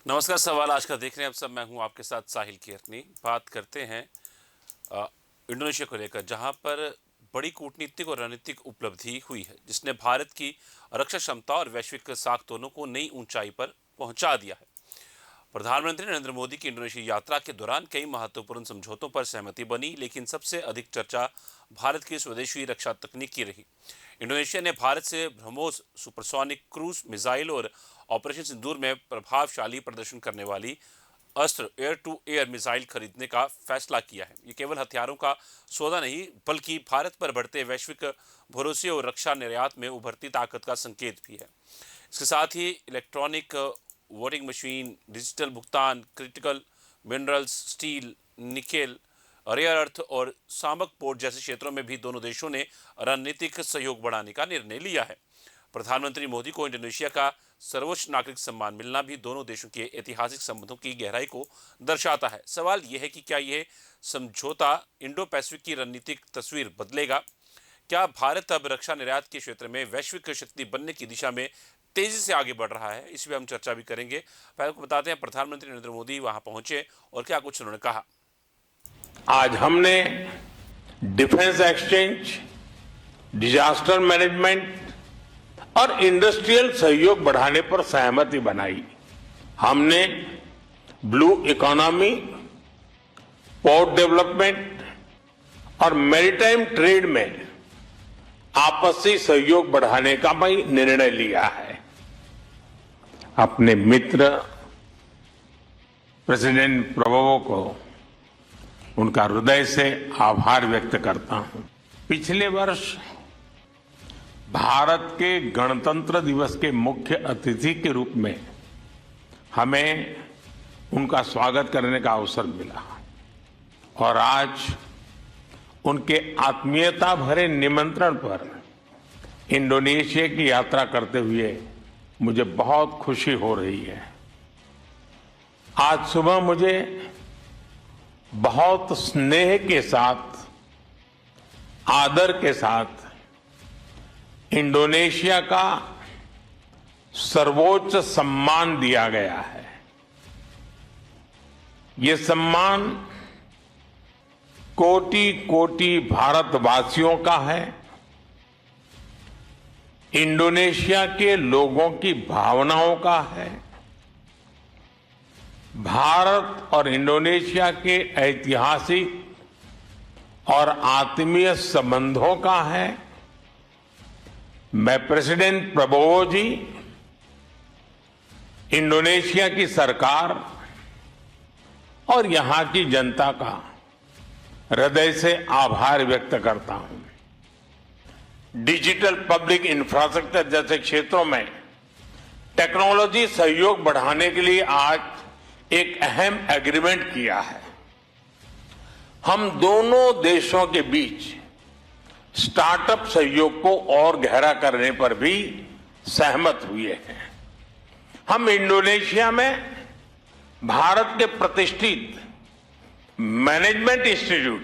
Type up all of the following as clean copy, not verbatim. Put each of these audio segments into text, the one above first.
नमस्कार। सवाल आज का देख रहे हैं आप सब। मैं हूं आपके साथ साहिल केरनी। बात करते हैं अ, इंडोनेशिया को लेकर, जहां पर बड़ी कूटनीतिक और रणनीतिक उपलब्धि हुई है, जिसने भारत की रक्षा क्षमता और वैश्विक साख दोनों को नई ऊंचाई पर पहुंचा दिया है। प्रधानमंत्री नरेंद्र मोदी की इंडोनेशिया यात्रा के दौरान कई महत्वपूर्ण समझौतों पर सहमति बनी, लेकिन सबसे अधिक चर्चा भारत की स्वदेशी रक्षा तकनीक की रही। इंडोनेशिया ने भारत से ब्रह्मोस सुपरसोनिक क्रूज मिसाइल और ऑपरेशन सिंदूर में प्रभावशाली प्रदर्शन करने वाली अस्त्र एयर टू एयर मिसाइल खरीदने का फैसला किया है। ये केवल हथियारों का सौदा नहीं, बल्कि भारत पर बढ़ते वैश्विक भरोसे और रक्षा निर्यात में उभरती ताकत का संकेत भी है। इसके साथ ही इलेक्ट्रॉनिक वोटिंग मशीन, डिजिटल भुगतान, critical minerals, steel, nickel, rare earth और सामक पोर्ट जैसे क्षेत्रों में भी दोनों देशों ने रणनीतिक सहयोग बढ़ाने का निर्णय लिया है। प्रधानमंत्री मोदी को इंडोनेशिया का सर्वोच्च नागरिक सम्मान मिलना भी दोनों देशों के ऐतिहासिक संबंधों की गहराई को दर्शाता है। सवाल यह है कि क्या यह समझौता इंडो पैसिफिक की रणनीतिक तस्वीर बदलेगा? क्या भारत अब रक्षा निर्यात के क्षेत्र में वैश्विक शक्ति बनने की दिशा में तेजी से आगे बढ़ रहा है? इस पर हम चर्चा भी करेंगे। पहले को बताते हैं प्रधानमंत्री नरेंद्र मोदी वहां पहुंचे और क्या कुछ उन्होंने कहा। आज हमने डिफेंस एक्सचेंज, डिजास्टर मैनेजमेंट और इंडस्ट्रियल सहयोग बढ़ाने पर सहमति बनाई। हमने ब्लू इकोनॉमी, पोर्ट डेवलपमेंट और मैरीटाइम ट्रेड में आपसी सहयोग बढ़ाने का भी निर्णय लिया है। अपने मित्र प्रेसिडेंट प्रबोवो को उनका हृदय से आभार व्यक्त करता हूं। पिछले वर्ष भारत के गणतंत्र दिवस के मुख्य अतिथि के रूप में हमें उनका स्वागत करने का अवसर मिला और आज उनके आत्मीयता भरे निमंत्रण पर इंडोनेशिया की यात्रा करते हुए मुझे बहुत खुशी हो रही है। आज सुबह मुझे बहुत स्नेह के साथ, आदर के साथ इंडोनेशिया का सर्वोच्च सम्मान दिया गया है। ये सम्मान कोटि कोटि भारतवासियों का है। इंडोनेशिया के लोगों की भावनाओं का है। भारत और इंडोनेशिया के ऐतिहासिक और आत्मीय संबंधों का है। मैं प्रेसिडेंट प्रबोवो जी, इंडोनेशिया की सरकार और यहां की जनता का हृदय से आभार व्यक्त करता हूं। डिजिटल पब्लिक इंफ्रास्ट्रक्चर जैसे क्षेत्रों में टेक्नोलॉजी सहयोग बढ़ाने के लिए आज एक अहम एग्रीमेंट किया है। हम दोनों देशों के बीच स्टार्टअप सहयोग को और गहरा करने पर भी सहमत हुए हैं। हम इंडोनेशिया में भारत के प्रतिष्ठित मैनेजमेंट इंस्टीट्यूट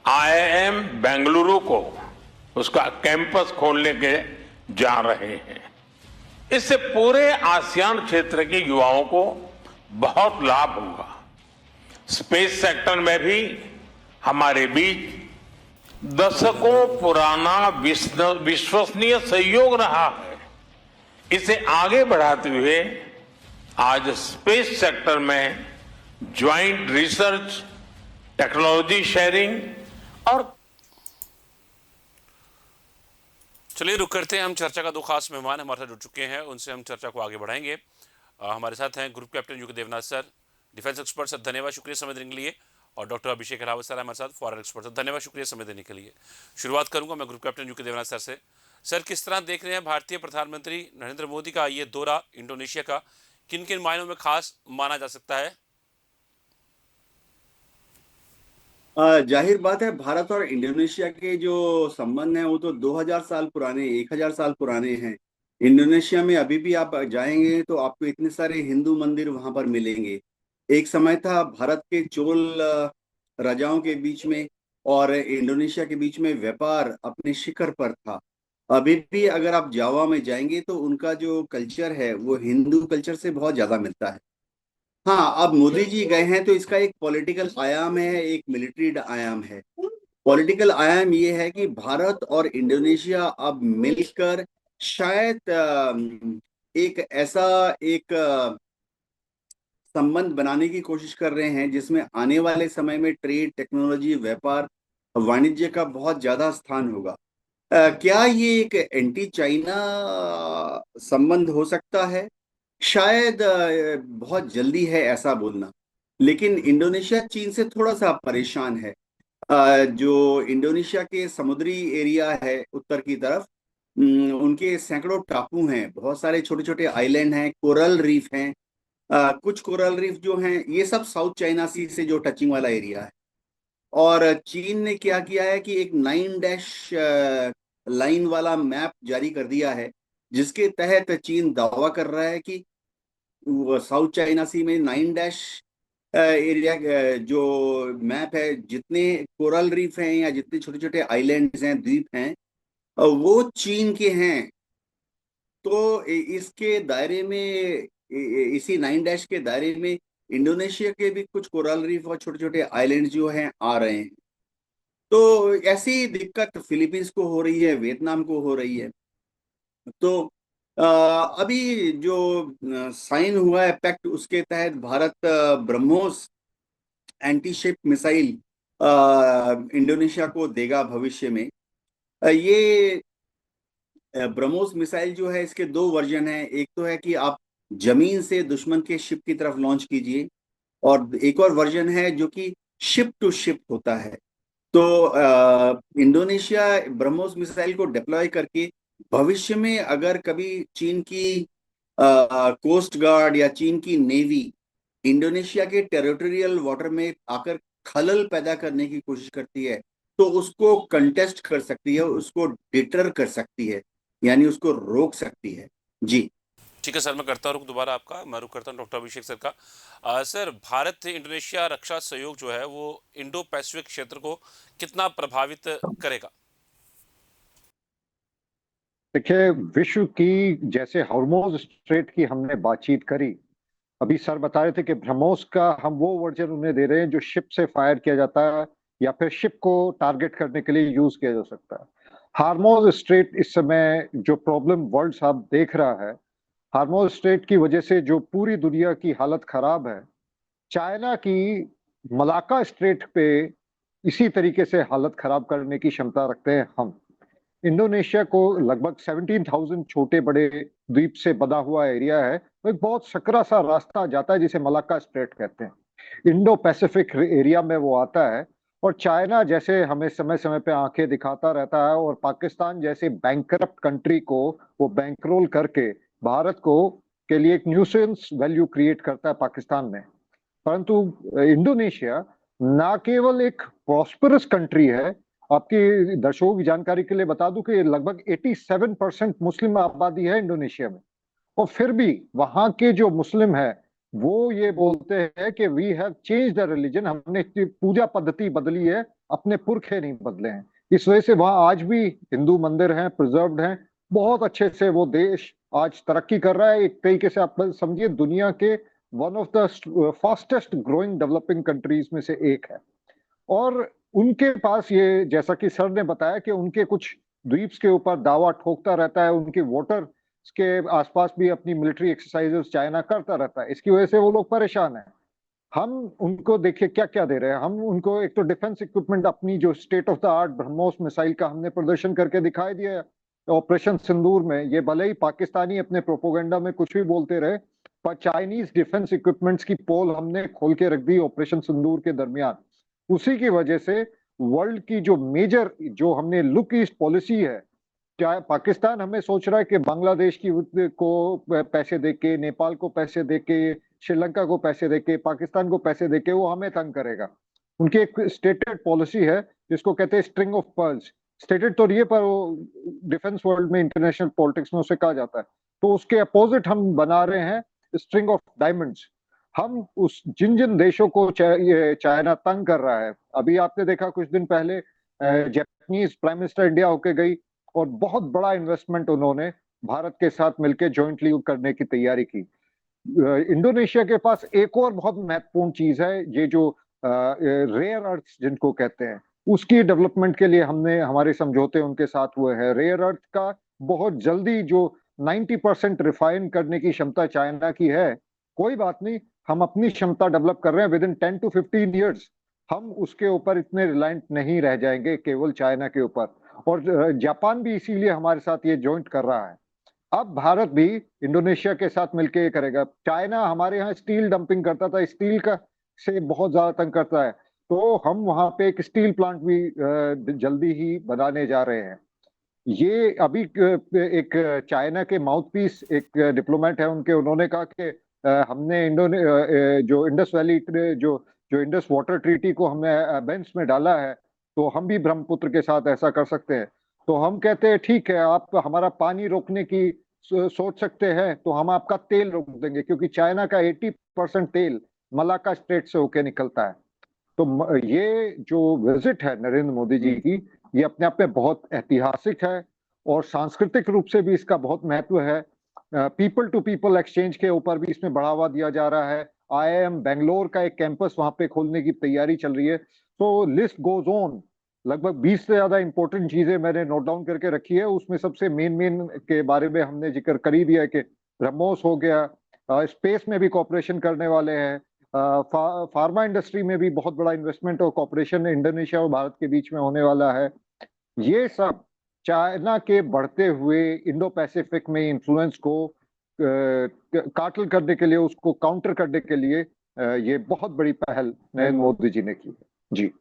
IIM बेंगलुरु को उसका कैंपस खोलने के जा रहे हैं। इससे पूरे आसियान क्षेत्र के युवाओं को बहुत लाभ होगा। स्पेस सेक्टर में भी हमारे बीच दशकों पुराना विश्वसनीय सहयोग रहा है। इसे आगे बढ़ाते हुए आज स्पेस सेक्टर में ज्वाइंट रिसर्च, टेक्नोलॉजी शेयरिंग और चलिए रुक करते हैं। हम चर्चा का दो खास मेहमान हमारे साथ जुड़ चुके हैं, उनसे हम चर्चा को आगे बढ़ाएंगे। हमारे साथ हैं group captain UK Devnath sir, defence expert sir, धन्यवाद शुक्रिया समय देने के लिए। और डॉक्टर अभिषेक रावत सर हमारे साथ, फॉरेन एक्सपर्ट सर, धन्यवाद शुक्रिया समय देने के लिए। शुरुआत करूंगा मैं group captain UK Devnath sir से। सर, किस तरह देख रहे हैं भारतीय प्रधानमंत्री नरेंद्र मोदी का ये दौरा इंडोनेशिया का? किन किन मायनों में खास माना जा सकता है? जाहिर बात है, भारत और इंडोनेशिया के जो संबंध हैं वो तो 2000 साल पुराने, 1000 साल पुराने हैं। इंडोनेशिया में अभी भी आप जाएंगे तो आपको इतने सारे हिंदू मंदिर वहां पर मिलेंगे। एक समय था भारत के चोल राजाओं के बीच में और इंडोनेशिया के बीच में व्यापार अपने शिखर पर था। अभी भी अगर आप जावा में जाएंगे तो उनका जो कल्चर है वो हिंदू कल्चर से बहुत ज्यादा मिलता है। हाँ, अब मोदी जी गए हैं तो इसका एक पॉलिटिकल आयाम है, एक मिलिट्री आयाम है। पॉलिटिकल आयाम ये है कि भारत और इंडोनेशिया अब मिलकर शायद एक ऐसा एक संबंध बनाने की कोशिश कर रहे हैं जिसमें आने वाले समय में ट्रेड, टेक्नोलॉजी, व्यापार, वाणिज्य का बहुत ज्यादा स्थान होगा। क्या ये एक एंटी चाइना संबंध हो सकता है? शायद बहुत जल्दी है ऐसा बोलना। लेकिन इंडोनेशिया चीन से थोड़ा सा परेशान है। जो इंडोनेशिया के समुद्री एरिया है उत्तर की तरफ, उनके सैकड़ों टापू हैं, बहुत सारे छोटे छोटे आइलैंड हैं, कोरल रीफ हैं। कुछ कोरल रीफ जो हैं ये सब साउथ चाइना सी से जो टचिंग वाला एरिया है। और चीन ने क्या किया है कि एक 9 डैश लाइन वाला मैप जारी कर दिया है, जिसके तहत चीन दावा कर रहा है कि वो साउथ चाइना सी में 9 डैश एरिया जो मैप है, जितने कोरल रीफ हैं या जितने छोटे छोटे आइलैंड्स हैं, द्वीप हैं, वो चीन के हैं। तो इसके दायरे में, इसी 9 डैश के दायरे में इंडोनेशिया के भी कुछ कोरल रीफ और छोटे छोटे आइलैंड जो हैं आ रहे हैं। तो ऐसी दिक्कत फिलीपींस को हो रही है, वियतनाम को हो रही है। तो अभी जो साइन हुआ है पैक्ट, उसके तहत Bharat BrahMos anti ship missile Indonesia को देगा भविष्य में। ये ब्रह्मोस मिसाइल जो है, इसके दो वर्जन हैं। एक तो है कि आप जमीन से दुश्मन के शिप की तरफ लॉन्च कीजिए, और एक और वर्जन है जो कि शिप टू शिप होता है। तो इंडोनेशिया ब्रह्मोस मिसाइल को डिप्लॉय करके भविष्य में अगर कभी चीन की कोस्ट गार्ड या चीन की नेवी इंडोनेशिया के टेरिटोरियल वाटर में आकर खलल पैदा करने की कोशिश करती है, तो उसको कंटेस्ट कर सकती है, उसको डिटर कर सकती है, यानी उसको रोक सकती है। जी। ठीक है सर, मैं करता रुख दोबारा आपका, मैं रुख करता हूँ डॉक्टर अभिषेक सर का। सर, भारत इंडोनेशिया रक्षा सहयोग जो है वो इंडो पैसिफिक क्षेत्र को कितना प्रभावित करेगा? देखिए, विश्व की जैसे हॉर्मोज स्ट्रेट की हमने बातचीत करी, अभी सर बता रहे थे कि ब्रह्मोस का हम वो वर्जन उन्हें दे रहे हैं जो शिप से फायर किया जाता है या फिर शिप को टारगेट करने के लिए यूज किया जा सकता है। हार्मोज स्ट्रेट इस समय जो प्रॉब्लम वर्ल्ड साहब देख रहा है, हार्मोज स्ट्रेट की वजह से जो पूरी दुनिया की हालत खराब है, चाइना की मलाका स्ट्रेट पे इसी तरीके से हालत खराब करने की क्षमता रखते हैं हम। इंडोनेशिया को लगभग 17,000 छोटे बड़े द्वीप से बना हुआ एरिया है। वो एक बहुत सकरा सा रास्ता जाता है जिसे मलाक्का स्ट्रेट कहते हैं। इंडो पैसिफिक एरिया में वो आता है। और चाइना जैसे हमें समय समय पे आंखें दिखाता रहता है, और पाकिस्तान जैसे बैंकरप्ट कंट्री को वो बैंकरोल करके भारत को के लिए एक न्यूसेंस वैल्यू क्रिएट करता है पाकिस्तान में। परंतु इंडोनेशिया ना केवल एक प्रॉस्परस कंट्री है, आपकी दर्शकों की जानकारी के लिए बता दूं कि लगभग 87% मुस्लिम आबादी है इंडोनेशिया में। और फिर भी वहां के जो मुस्लिम है वो ये बोलते हैं कि we have change the religion, हमने पूजा पद्धति बदली है, अपने पुरखे नहीं बदले हैं। इस वजह से वहां आज भी हिंदू मंदिर हैं, प्रिजर्व्ड हैं, बहुत अच्छे से वो देश आज तरक्की कर रहा है। एक तरीके से आप समझिए दुनिया के one of the fastest growing developing countries में से एक है। और उनके पास ये, जैसा कि सर ने बताया कि उनके कुछ द्वीप्स के ऊपर दावा ठोकता रहता है, उनके वाटर के आसपास भी अपनी मिलिट्री एक्सरसाइजेस चाइना करता रहता है। इसकी वजह से वो लोग परेशान हैं। हम उनको देखिए क्या क्या दे रहे हैं। हम उनको एक तो डिफेंस इक्विपमेंट, अपनी जो state of the art BrahMos missile का हमने प्रदर्शन करके दिखाई दिया है ऑपरेशन सिंदूर में। ये भले ही पाकिस्तानी अपने प्रोपोगंडा में कुछ भी बोलते रहे, पर चाइनीज डिफेंस इक्विपमेंट्स की पोल हमने खोल के रख दी ऑपरेशन सिंदूर के दरमियान। उसी की वजह से वर्ल्ड की जो मेजर जो हमने लुक ईस्ट पॉलिसी है, क्या पाकिस्तान हमें सोच रहा है कि बांग्लादेश की को पैसे देके, नेपाल को पैसे देके, श्रीलंका को पैसे देके, पाकिस्तान को पैसे देके वो हमें तंग करेगा। उनकी एक स्टेटेड पॉलिसी है जिसको कहते हैं स्ट्रिंग ऑफ पर्ल्स। स्टेटेड तो ये, पर वो डिफेंस वर्ल्ड में, इंटरनेशनल पॉलिटिक्स में उसे कहा जाता है। तो उसके अपोजिट हम बना रहे हैं स्ट्रिंग ऑफ डायमंड्स। हम उस जिन जिन देशों को ये चाइना तंग कर रहा है, अभी आपने देखा कुछ दिन पहले जापानीज प्राइम मिनिस्टर इंडिया होके गई और बहुत बड़ा इन्वेस्टमेंट उन्होंने भारत के साथ मिलकर जॉइंटली करने की तैयारी की। इंडोनेशिया के पास एक और बहुत महत्वपूर्ण चीज है, ये जो रेयर अर्थ जिनको कहते हैं, उसकी डेवलपमेंट के लिए हमने हमारे समझौते उनके साथ हुए हैं। रेयर अर्थ का बहुत जल्दी जो 90% रिफाइन करने की क्षमता चाइना की है, कोई बात नहीं, हम अपनी क्षमता डेवलप कर रहे हैं। विद इन 10 to 15 years हम उसके ऊपर इतने रिलायंट नहीं रह जाएंगे केवल चाइना के ऊपर। और जापान भी इसीलिए हमारे साथ ये ज्वाइंट कर रहा है। अब भारत भी इंडोनेशिया के साथ मिलकर ये करेगा। चाइना हमारे यहाँ स्टील डंपिंग करता था, स्टील का से बहुत ज्यादा तंग करता है, तो हम वहां पे एक स्टील प्लांट भी जल्दी ही बनाने जा रहे हैं। ये अभी एक चाइना के माउथ पीस एक डिप्लोमेट है उनके, उन्होंने कहा कि हमने जो इंडस वैली जो जो इंडस वाटर ट्रीटी को हमने बेंच में डाला है, तो हम भी ब्रह्मपुत्र के साथ ऐसा कर सकते हैं। तो हम कहते हैं ठीक है, आप हमारा पानी रोकने की सोच सकते हैं, तो हम आपका तेल रोक देंगे, क्योंकि चाइना का 80% तेल मलाक्का स्ट्रेट से होके निकलता है। तो ये जो विजिट है नरेंद्र मोदी जी की, ये अपने आप में बहुत ऐतिहासिक है और सांस्कृतिक रूप से भी इसका बहुत महत्व है। पीपल टू पीपल एक्सचेंज के ऊपर भी इसमें बढ़ावा दिया जा रहा है। आईआईएम बेंगलोर का एक कैंपस वहां पे खोलने की तैयारी चल रही है। तो लिस्ट गोज ऑन। लगभग 20 से ज्यादा इंपॉर्टेंट चीजें मैंने नोट डाउन करके रखी है। उसमें सबसे मेन मेन के बारे में हमने जिक्र कर ही दिया कि ब्रह्मोस हो गया, स्पेस में भी कॉपरेशन करने वाले हैं, फार्मा इंडस्ट्री में भी बहुत बड़ा इन्वेस्टमेंट और कॉपरेशन इंडोनेशिया और भारत के बीच में होने वाला है। ये सब चाइना के बढ़ते हुए इंडो पैसिफिक में इंफ्लुएंस को काटल करने के लिए, उसको काउंटर करने के लिए ये बहुत बड़ी पहल नरेंद्र मोदी जी ने की है। जी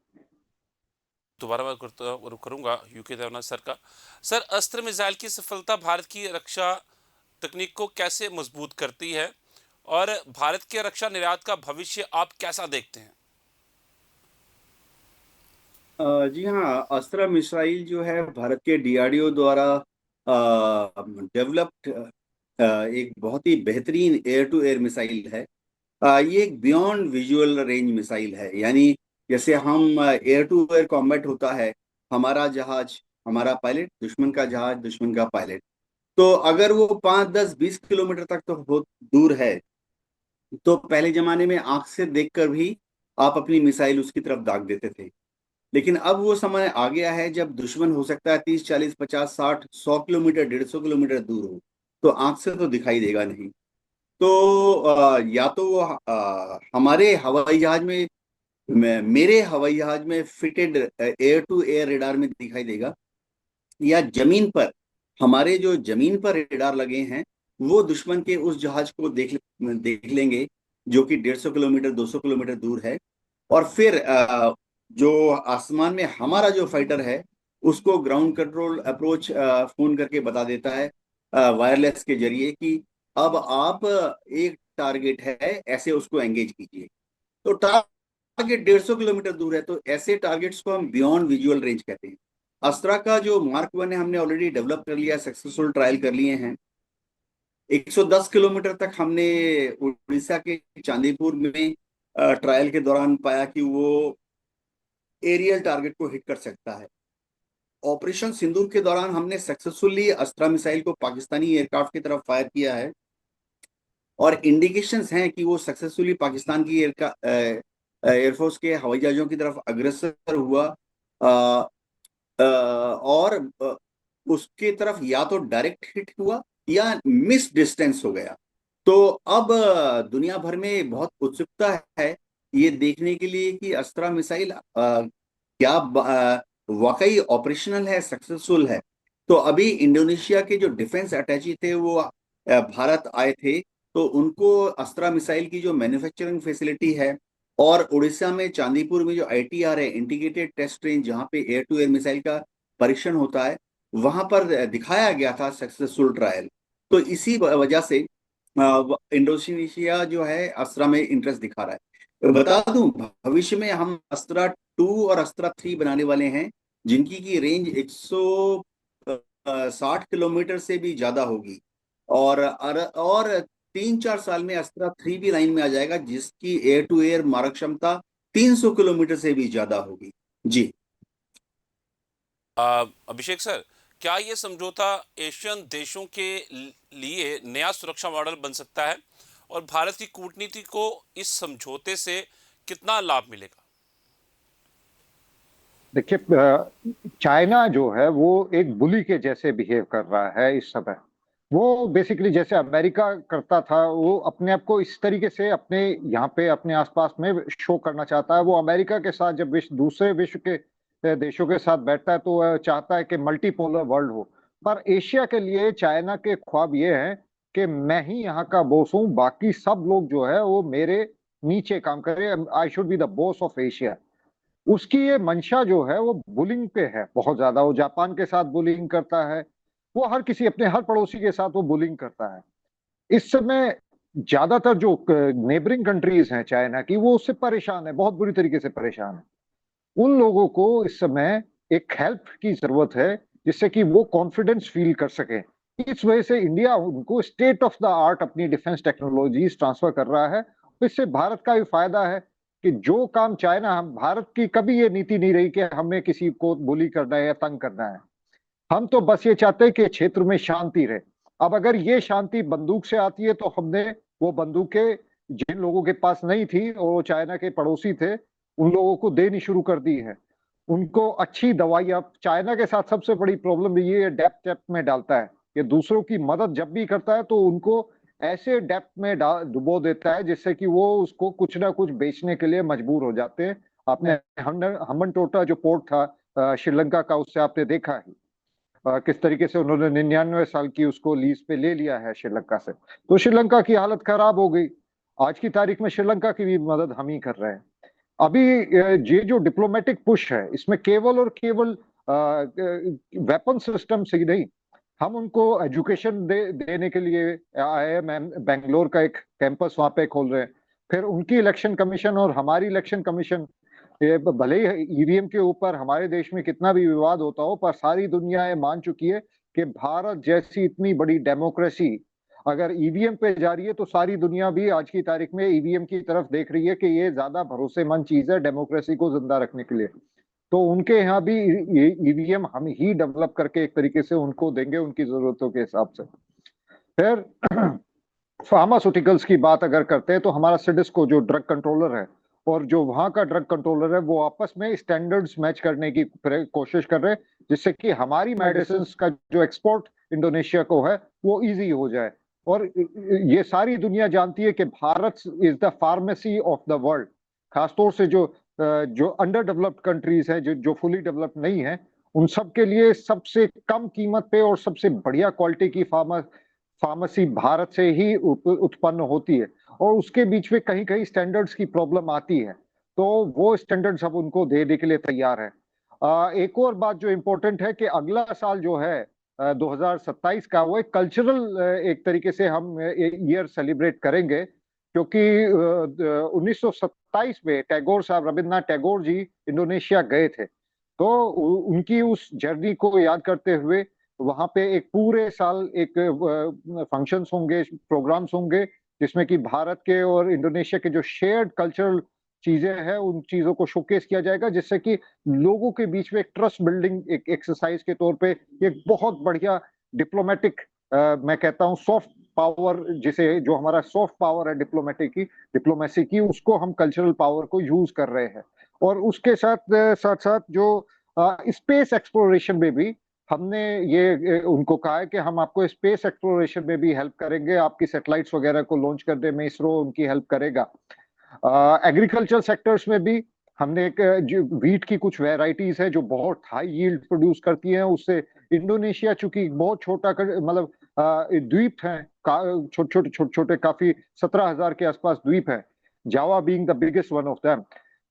दोबारा मैं करूंगा यूके देवनाथ सर का। सर, अस्त्र मिसाइल की सफलता भारत की रक्षा तकनीक को कैसे मजबूत करती है, और भारत के रक्षा निर्यात का भविष्य आप कैसा देखते हैं? जी हाँ, अस्त्र मिसाइल जो है भारत के डीआरडीओ द्वारा डेवलप्ड एक बहुत ही बेहतरीन एयर टू एयर मिसाइल है। ये एक बियॉन्ड विजुअल रेंज मिसाइल है। यानी जैसे हम एयर टू एयर कॉम्बैट होता है, हमारा जहाज हमारा पायलट, दुश्मन का जहाज दुश्मन का पायलट। तो अगर वो 5, 10, 20 किलोमीटर तक तो बहुत दूर है, तो पहले जमाने में आंख से देखकर भी आप अपनी मिसाइल उसकी तरफ दाग देते थे। लेकिन अब वो समय आ गया है जब दुश्मन हो सकता है 30, 40, 50, 60, 100 किलोमीटर, 150 किलोमीटर दूर हो, तो आंख से तो दिखाई देगा नहीं। तो या तो वो हमारे हवाई जहाज में, मेरे हवाई जहाज में fitted air to air radar में दिखाई देगा, या जमीन पर हमारे जो जमीन पर रेडार लगे हैं वो दुश्मन के उस जहाज को देख लेंगे जो कि 150 किलोमीटर, 200 किलोमीटर दूर है। और फिर जो आसमान में हमारा जो फाइटर है उसको ग्राउंड कंट्रोल अप्रोच फोन करके बता देता है वायरलेस के जरिए कि अब आप एक टारगेट है, ऐसे उसको एंगेज कीजिए। तो टारगेट 150 किलोमीटर दूर है, तो ऐसे टारगेट्स को हम बियॉन्ड विजुअल रेंज कहते हैं। अस्त्रा का जो मार्क 1 है हमने ऑलरेडी डेवलप कर लिया, सक्सेसफुल ट्रायल कर लिए हैं। 110 किलोमीटर तक हमने उड़ीसा के चांदीपुर में ट्रायल के दौरान पाया कि वो एरियल टारगेट को हिट कर सकता है। ऑपरेशन सिंदूर के दौरान हमने सक्सेसफुली अस्त्रा मिसाइल को पाकिस्तानी एयरक्राफ्ट की तरफ फायर किया है, और इंडिकेशंस हैं कि वो सक्सेसफुली पाकिस्तान की एयरफोर्स के हवाई जहाजों की तरफ अग्रसर हुआ, और उसके तरफ या तो डायरेक्ट हिट हुआ या मिस डिस्टेंस हो गया। तो अब दुनिया भर में बहुत उत्सुकता है ये देखने के लिए कि अस्त्रा मिसाइल क्या वाकई ऑपरेशनल है, सक्सेसफुल है। तो अभी इंडोनेशिया के जो डिफेंस अटैची थे वो भारत आए थे, तो उनको अस्त्रा मिसाइल की जो मैन्युफैक्चरिंग फैसिलिटी है, और उड़ीसा में चांदीपुर में जो आईटीआर है, इंटीग्रेटेड टेस्ट रेंज, जहां पे एयर टू एयर मिसाइल का परीक्षण होता है, वहां पर दिखाया गया था सक्सेसफुल ट्रायल। तो इसी वजह से इंडोनेशिया जो है अस्त्रा में इंटरेस्ट दिखा रहा है। तो बता दूं, भविष्य में हम अस्त्रा 2 और अस्त्रा 3 बनाने वाले हैं, जिनकी की रेंज 160 किलोमीटर से भी ज्यादा होगी। और 3, 4 साल में अस्त्रा 3 भी लाइन में आ जाएगा, जिसकी एयर टू एयर मारक क्षमता 300 किलोमीटर से भी ज्यादा होगी। जी अभिषेक सर, क्या ये समझौता एशियन देशों के लिए नया सुरक्षा मॉडल बन सकता है, और भारत की कूटनीति को इस समझौते से कितना लाभ मिलेगा? देखिए, चाइना जो है वो एक बुली के जैसे बिहेव कर रहा है इस समय। वो बेसिकली जैसे अमेरिका करता था, वो अपने आप को इस तरीके से अपने यहाँ पे अपने आसपास में शो करना चाहता है। वो अमेरिका के साथ जब दूसरे विश्व के देशों के साथ बैठता है तो वह चाहता है कि मल्टीपोलर वर्ल्ड हो। पर एशिया के लिए चाइना के ख्वाब ये हैं कि मैं ही यहाँ का बॉस हूँ, बाकी सब लोग जो है वो मेरे नीचे काम करें। I should be the boss of Asia. उसकी ये मंशा जो है वो बुलिंग पे है बहुत ज्यादा। वो जापान के साथ बुलिंग करता है, वो हर किसी अपने हर पड़ोसी के साथ वो बुलिंग करता है। इस समय ज्यादातर जो नेबरिंग कंट्रीज हैं चाइना की, वो उससे परेशान है, बहुत बुरी तरीके से परेशान है। उन लोगों को इस समय एक हेल्प की जरूरत है जिससे कि वो कॉन्फिडेंस फील कर सके। इस वजह से इंडिया उनको स्टेट ऑफ द आर्ट अपनी डिफेंस टेक्नोलॉजीज ट्रांसफर कर रहा है। इससे भारत का भी फायदा है कि जो काम चाइना, हम भारत की कभी ये नीति नहीं रही कि हमें किसी को बुली करना है या तंग करना है। हम तो बस ये चाहते हैं कि क्षेत्र में शांति रहे। अब अगर ये शांति बंदूक से आती है तो हमने वो बंदूकें जिन लोगों के पास नहीं थी और वो चाइना के पड़ोसी थे, उन लोगों को देनी शुरू कर दी है। उनको अच्छी दवाई, अब चाइना के साथ सबसे बड़ी प्रॉब्लम ये डेप्थ डेप्थ में डालता है। ये दूसरों की मदद जब भी करता है तो उनको ऐसे डेप्थ में डुबो देता है जिससे कि वो उसको कुछ ना कुछ बेचने के लिए मजबूर हो जाते हैं। आपने हम्बन टोटा जो पोर्ट था श्रीलंका का, उससे आपने देखा है किस तरीके से उन्होंने 99 साल की उसको लीज पे ले लिया है श्रीलंका से। तो श्रीलंका की हालत खराब हो गई। आज की तारीख में श्रीलंका की भी मदद हम ही कर रहे हैं। अभी ये जो डिप्लोमेटिक पुश है, इसमें केवल और केवल वेपन सिस्टम से ही नहीं, हम उनको एजुकेशन देने के लिए IIM बेंगलोर का एक कैंपस वहां पे खोल रहे हैं। फिर उनकी इलेक्शन कमीशन और हमारी इलेक्शन कमीशन, ये भले ही ईवीएम के ऊपर हमारे देश में कितना भी विवाद होता हो, पर सारी दुनिया ये मान चुकी है कि भारत जैसी इतनी बड़ी डेमोक्रेसी अगर ईवीएम पे जा रही है तो सारी दुनिया भी आज की तारीख में ईवीएम की तरफ देख रही है कि ये ज्यादा भरोसेमंद चीज है डेमोक्रेसी को जिंदा रखने के लिए। तो उनके यहाँ भी ईवीएम हम ही डेवलप करके एक तरीके से उनको देंगे उनकी जरूरतों के हिसाब से। फिर फार्मास्यूटिकल्स की बात अगर करते हैं तो हमारा सिडिस्को जो ड्रग कंट्रोलर है और जो वहां का ड्रग कंट्रोलर है, वो आपस में स्टैंडर्ड्स मैच करने की कोशिश कर रहे हैं जिससे कि हमारी मेडिसिन का जो एक्सपोर्ट इंडोनेशिया को है वो इजी हो जाए। और ये सारी दुनिया जानती है कि Bharat is the pharmacy of the world. खासतौर से जो अंडर डेवलप्ड कंट्रीज है, जो फुली डेवलप्ड नहीं है, उन सब के लिए सबसे कम कीमत पे और सबसे बढ़िया क्वालिटी की फार्मेसी भारत से ही उत्पन्न होती है। और उसके बीच में कहीं कहीं स्टैंडर्ड्स की प्रॉब्लम आती है, तो वो स्टैंडर्ड्स अब उनको देने के लिए तैयार है। एक और बात जो इम्पोर्टेंट है कि अगला साल जो है 2027 का, वो एक कल्चरल एक तरीके से हम ईयर सेलिब्रेट करेंगे, क्योंकि 1927 में टैगोर साहब, रविन्द्रनाथ टैगोर जी इंडोनेशिया गए थे। तो उनकी उस जर्नी को याद करते हुए वहां पे एक पूरे साल एक फंक्शंस होंगे, प्रोग्राम्स होंगे, जिसमें कि भारत के और इंडोनेशिया के जो शेयर्ड कल्चरल चीजें हैं उन चीजों को शोकेस किया जाएगा, जिससे कि लोगों के बीच में एक ट्रस्ट बिल्डिंग एक एक्सरसाइज के तौर पे एक बहुत बढ़िया डिप्लोमेटिक, मैं कहता हूँ सॉफ्ट पावर, जिसे जो हमारा सॉफ्ट पावर है डिप्लोमेसी की, उसको हम कल्चरल पावर को यूज कर रहे हैं। और उसके साथ साथ साथ जो स्पेस एक्सप्लोरेशन में भी हमने ये उनको कहा है कि हम आपको स्पेस एक्सप्लोरेशन में भी हेल्प करेंगे, आपकी सैटेलाइट्स वगैरह को लॉन्च करने में इसरो उनकी हेल्प करेगा। एग्रीकल्चर सेक्टर्स में भी हमने एक जो वीट की कुछ वेराइटीज है जो बहुत हाई यील्ड प्रोड्यूस करती हैं, उससे इंडोनेशिया चूंकि बहुत छोटा मतलब द्वीप है, छोटे छोटे काफी 17,000 के आसपास द्वीप है, Java being the biggest one of them.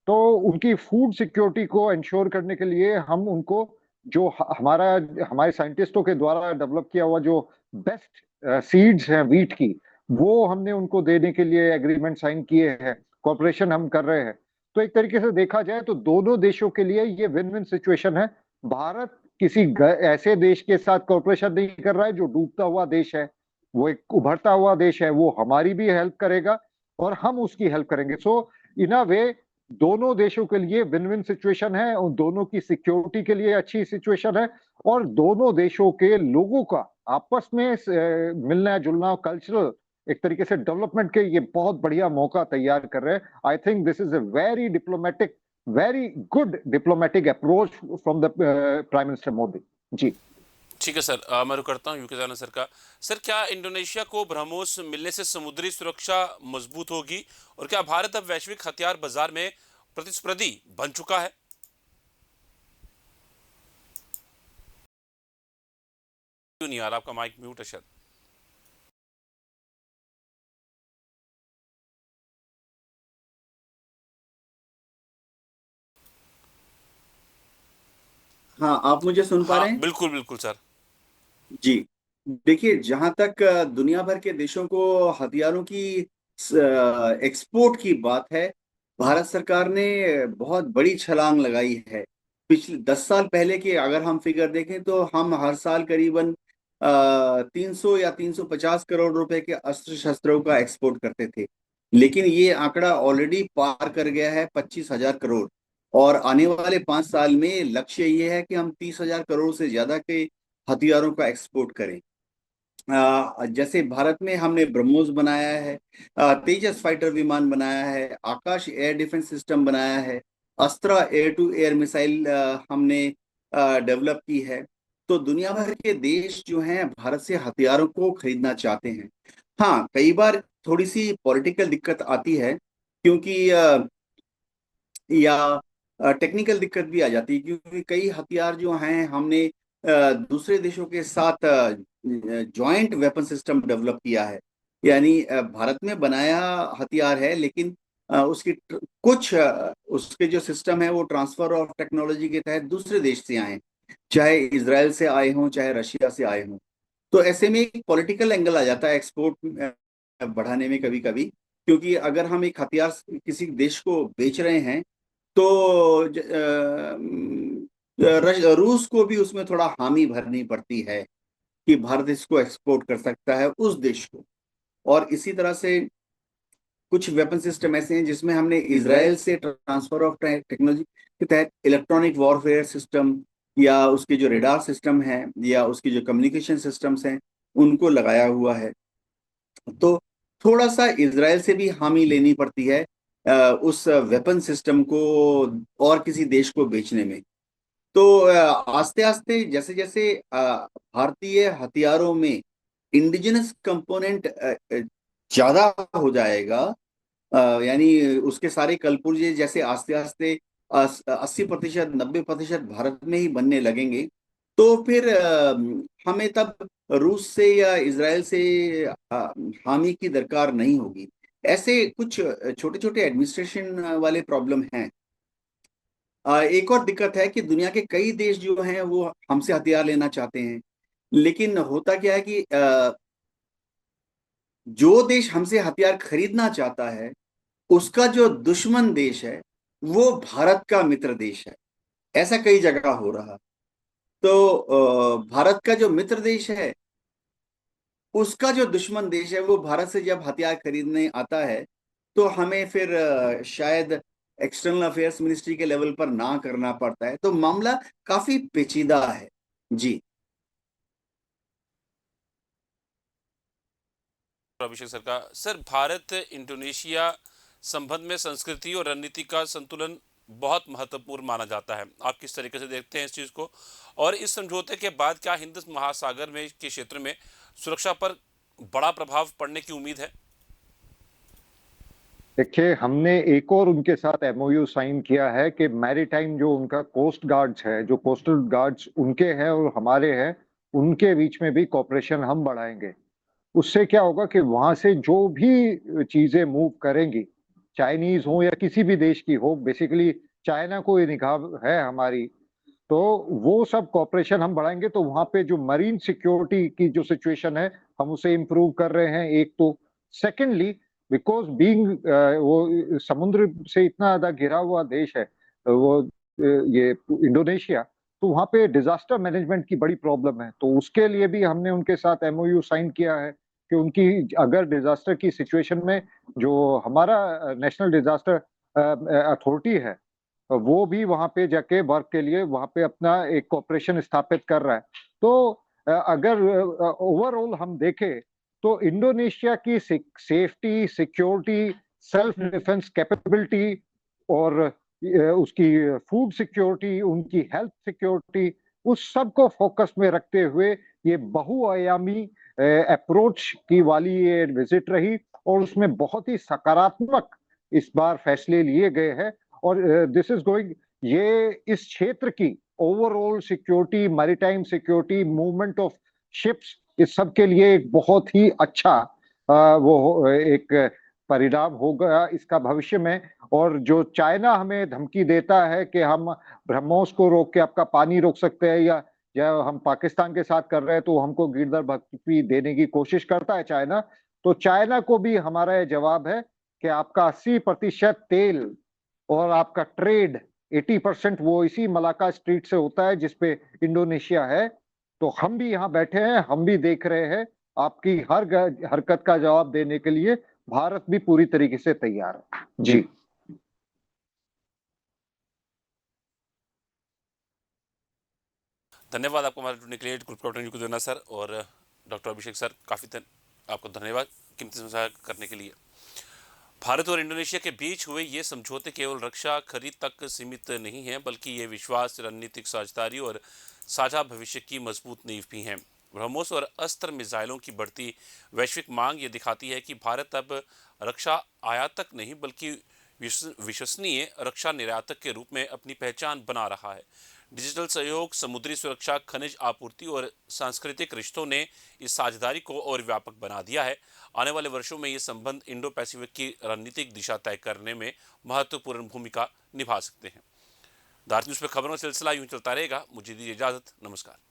तो उनकी फूड सिक्योरिटी को इंश्योर करने के लिए हम उनको जो हमारे साइंटिस्टों के द्वारा डेवलप किया हुआ जो बेस्ट सीड्स हैं वीट की, वो हमने उनको देने के लिए एग्रीमेंट साइन किए हैं, कॉर्पोरेशन हम कर रहे हैं। तो एक तरीके से देखा जाए तो दोनों देशों के लिए ये विन विन सिचुएशन है। भारत किसी ऐसे देश के साथ कॉर्पोरेशन नहीं कर रहा है जो डूबता हुआ देश है, वो एक उभरता हुआ देश है, वो हमारी भी हेल्प करेगा और हम उसकी हेल्प करेंगे। सो इन अ वे दोनों देशों के लिए विन विन सिचुएशन है और दोनों की सिक्योरिटी के लिए अच्छी सिचुएशन है और दोनों देशों के लोगों का आपस में मिलना जुलना, कल्चरल एक तरीके से डेवलपमेंट के ये बहुत बढ़िया मौका तैयार कर रहे हैं। I think this is a very good diplomatic approach from the prime minister Modi ji. ठीक है सर, मैं रुक करता हूँ यूके जाना सर का। सर, क्या इंडोनेशिया को ब्रह्मोस मिलने से समुद्री सुरक्षा मजबूत होगी, और क्या भारत अब वैश्विक हथियार बाजार में प्रतिस्पर्धी बन चुका है? क्यों नहीं यार, आपका माइक म्यूट है शायद। हाँ, आप मुझे सुन पा हाँ रहे हैं? बिल्कुल बिल्कुल सर। जी। देखिए, जहां तक दुनिया भर के देशों को हथियारों की एक्सपोर्ट की बात है, भारत सरकार ने बहुत बड़ी छलांग लगाई है। पिछले 10 साल पहले के अगर हम फिगर देखें तो हम हर साल करीबन 300 या 350 करोड़ रुपए के अस्त्र शस्त्रों का एक्सपोर्ट करते थे। लेकिन ये आंकड़ा ऑलरेडी पार कर गया है 25,000 करोड़। और आने वाले 5 साल में लक्ष्य ये है कि हम 30,000 करोड़ से ज्यादा के हथियारों का एक्सपोर्ट करें। जैसे भारत में हमने ब्रह्मोस बनाया है, तेजस फाइटर विमान बनाया है, आकाश एयर डिफेंस सिस्टम बनाया है, Astra air to air missile हमने डेवलप की है। तो दुनिया भर के देश जो हैं भारत से हथियारों को खरीदना चाहते हैं। हाँ, कई बार थोड़ी सी पॉलिटिकल दिक्कत आती है, क्योंकि या टेक्निकल दिक्कत भी आ जाती है, क्योंकि कई हथियार जो हैं हमने दूसरे देशों के साथ जॉइंट वेपन सिस्टम डेवलप किया है। यानी भारत में बनाया हथियार है, लेकिन उसके जो सिस्टम है वो ट्रांसफर ऑफ टेक्नोलॉजी के तहत दूसरे देश से आए हैं, चाहे इसराइल से आए हों चाहे रशिया से आए हों। तो ऐसे में एक पॉलिटिकल एंगल आ जाता है एक्सपोर्ट बढ़ाने में कभी कभी, क्योंकि अगर हम एक हथियार किसी देश को बेच रहे हैं तो रूस को भी उसमें थोड़ा हामी भरनी पड़ती है कि भारत इसको एक्सपोर्ट कर सकता है उस देश को। और इसी तरह से कुछ वेपन सिस्टम ऐसे हैं जिसमें हमने इसराइल से ट्रांसफर ऑफ टेक्नोलॉजी के तहत इलेक्ट्रॉनिक वॉरफेयर सिस्टम या उसके जो रेडार सिस्टम है या उसके जो कम्युनिकेशन सिस्टम्स हैं उनको लगाया हुआ है। तो थोड़ा सा इसराइल से भी हामी लेनी पड़ती है उस वेपन सिस्टम को और किसी देश को बेचने में। तो आस्ते आस्ते जैसे जैसे भारतीय हथियारों में इंडिजिनस कंपोनेंट ज्यादा हो जाएगा, यानी उसके सारे कलपुर्जे जैसे आस्ते आस्ते 80%, 90% भारत में ही बनने लगेंगे, तो फिर हमें तब रूस से या इसराइल से हामी की दरकार नहीं होगी। ऐसे कुछ छोटे छोटे एडमिनिस्ट्रेशन वाले प्रॉब्लम हैं। एक और दिक्कत है कि दुनिया के कई देश जो हैं वो हमसे हथियार लेना चाहते हैं, लेकिन होता क्या है कि जो देश हमसे हथियार खरीदना चाहता है उसका जो दुश्मन देश है वो भारत का मित्र देश है। ऐसा कई जगह हो रहा। तो भारत का जो मित्र देश है उसका जो दुश्मन देश है वो भारत से जब हथियार खरीदने आता है तो हमें फिर शायद एक्सटर्नल अफेयर्स मिनिस्ट्री के लेवल पर ना करना पड़ता है। तो मामला काफी पेचीदा है जी। अभिषेक सर का। सर, भारत इंडोनेशिया संबंध में संस्कृति और रणनीति का संतुलन बहुत महत्वपूर्ण माना जाता है। आप किस तरीके से देखते हैं इस चीज को, और इस समझौते के बाद क्या हिंद महासागर में के क्षेत्र में सुरक्षा पर बड़ा प्रभाव पड़ने की उम्मीद है? देखिए, हमने एक और उनके साथ एमओयू साइन किया है कि मैरीटाइम जो उनका कोस्ट गार्ड्स है, जो कोस्टल गार्ड्स उनके हैं और हमारे हैं, उनके बीच में भी कॉपरेशन हम बढ़ाएंगे। उससे क्या होगा कि वहां से जो भी चीजें मूव करेंगी, चाइनीज हो या किसी भी देश की हो, बेसिकली चाइना को ये निगाह है हमारी, तो वो सब कॉपरेशन हम बढ़ाएंगे। तो वहां पे जो मरीन सिक्योरिटी की जो सिचुएशन है हम उसे इम्प्रूव कर रहे हैं, एक तो। सेकेंडली, बिकॉज बीइंग वो समुद्र से इतना ज्यादा घिरा हुआ देश है वो ये इंडोनेशिया, तो वहां पे डिजास्टर मैनेजमेंट की बड़ी प्रॉब्लम है। तो उसके लिए भी हमने उनके साथ एमओयू साइन किया है कि उनकी अगर डिजास्टर की सिचुएशन में जो हमारा नेशनल डिजास्टर अथॉरिटी है वो भी वहां पे जाके वर्क के लिए वहां पे अपना एक कॉपरेशन स्थापित कर रहा है। तो अगर ओवरऑल हम देखें तो इंडोनेशिया की safety, security, self defence capability और उसकी फूड सिक्योरिटी, उनकी हेल्थ सिक्योरिटी, उस सब को फोकस में रखते हुए ये बहुआयामी अप्रोच की वाली ये विजिट रही और उसमें बहुत ही सकारात्मक इस बार फैसले लिए गए हैं और दिस इज गोइंग, ये इस क्षेत्र की overall security, maritime security, movement of ships, इस सब के लिए एक बहुत ही अच्छा वो एक परिणाम होगा इसका भविष्य में। और जो चाइना हमें धमकी देता है कि हम ब्रह्मोस को रोक के आपका पानी रोक सकते हैं या हम पाकिस्तान के साथ कर रहे हैं तो हमको गिरदर भक्ति देने की कोशिश करता है चाइना, तो चाइना को भी हमारा ये जवाब है कि आपका 80% तेल और आपका ट्रेड 80% वो इसी मलाका स्ट्रीट से होता है जिसपे इंडोनेशिया है। तो हम भी यहाँ बैठे हैं, हम भी देख रहे हैं, आपकी हर हरकत का जवाब देने के लिए भारत भी पूरी तरीके से तैयार है। जी धन्यवाद आपको हमारे जुड़ने के लिए, ग्रुप कैप्टन जी को देना सर, और डॉक्टर अभिषेक सर आपको धन्यवाद कीमती समय करने के लिए। भारत और इंडोनेशिया के बीच हुए ये समझौते केवल रक्षा खरीद तक सीमित नहीं हैं, बल्कि ये विश्वास, रणनीतिक साझेदारी और साझा भविष्य की मजबूत नींव भी हैं। ब्रह्मोस और अस्त्र मिसाइलों की बढ़ती वैश्विक मांग ये दिखाती है कि भारत अब रक्षा आयातक नहीं बल्कि विश्वसनीय रक्षा निर्यातक के रूप में अपनी पहचान बना रहा है। डिजिटल सहयोग, समुद्री सुरक्षा, खनिज आपूर्ति और सांस्कृतिक रिश्तों ने इस साझेदारी को और व्यापक बना दिया है। आने वाले वर्षों में ये संबंध इंडो पैसिफिक की रणनीतिक दिशा तय करने में महत्वपूर्ण भूमिका निभा सकते हैं। भारत न्यूज़ पे खबरों का सिलसिला यूं चलता रहेगा। मुझे दीजिए इजाजत। नमस्कार।